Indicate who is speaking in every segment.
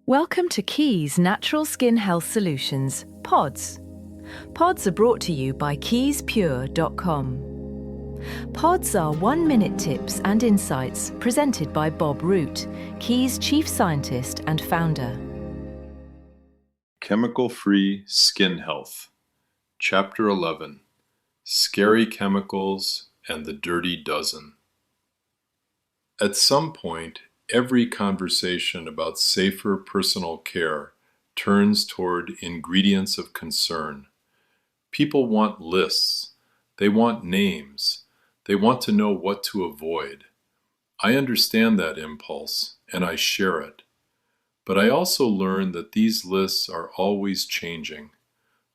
Speaker 1: Welcome to Keys Natural Skin Health Solutions, PODS. PODS are brought to you by keyspure.com. PODS are 1-minute tips and insights presented by Bob Root, Keys Chief Scientist and Founder.
Speaker 2: Chemical-Free Skin Health. Chapter 11. Scary Chemicals and the Dirty Dozen. At some point, every conversation about safer personal care turns toward ingredients of concern. People want lists. They want names. They want to know what to avoid. I understand that impulse, and I share it. But I also learn that these lists are always changing.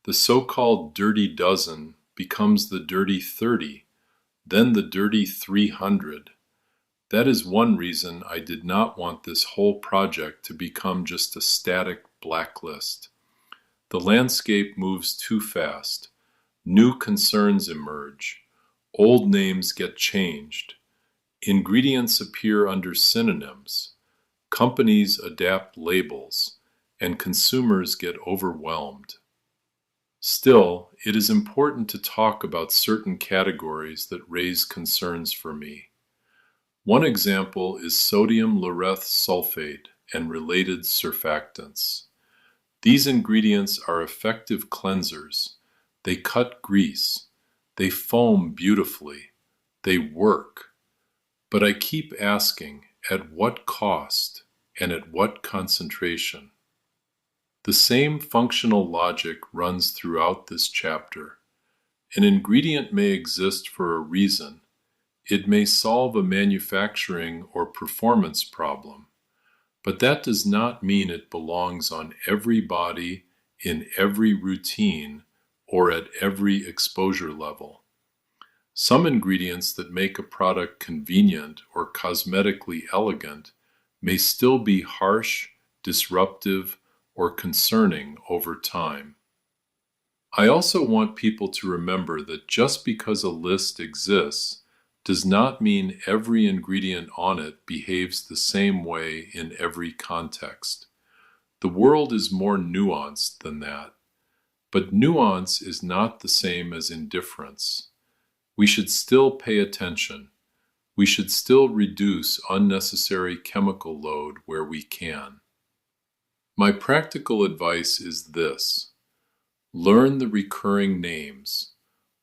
Speaker 2: The so-called dirty dozen becomes the dirty 30, then the dirty 300. That is one reason I did not want this whole project to become just a static blacklist. The landscape moves too fast. New concerns emerge. Old names get changed. Ingredients appear under synonyms. Companies adapt labels, and consumers get overwhelmed. Still, it is important to talk about certain categories that raise concerns for me. One example is sodium laureth sulfate and related surfactants. These ingredients are effective cleansers. They cut grease. They foam beautifully. They work. But I keep asking, at what cost and at what concentration? The same functional logic runs throughout this chapter. An ingredient may exist for a reason. It may solve a manufacturing or performance problem, but that does not mean it belongs on every body, in every routine, or at every exposure level. Some ingredients that make a product convenient or cosmetically elegant may still be harsh, disruptive, or concerning over time. I also want people to remember that just because a list exists does not mean every ingredient on it behaves the same way in every context. The world is more nuanced than that. But nuance is not the same as indifference. We should still pay attention. We should still reduce unnecessary chemical load where we can. My practical advice is this: learn the recurring names,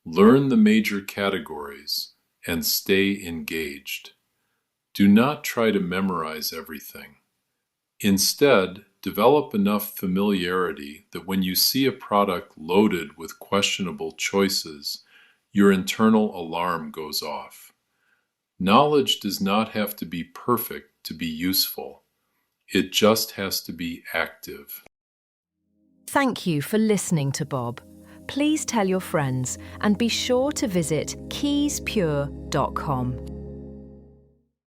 Speaker 2: learn the major categories, and stay engaged. Do not try to memorize everything. Instead, develop enough familiarity that when you see a product loaded with questionable choices, your internal alarm goes off. Knowledge does not have to be perfect to be useful. It just has to be active.
Speaker 1: Thank you for listening to Bob. Please tell your friends and be sure to visit keyspure.com.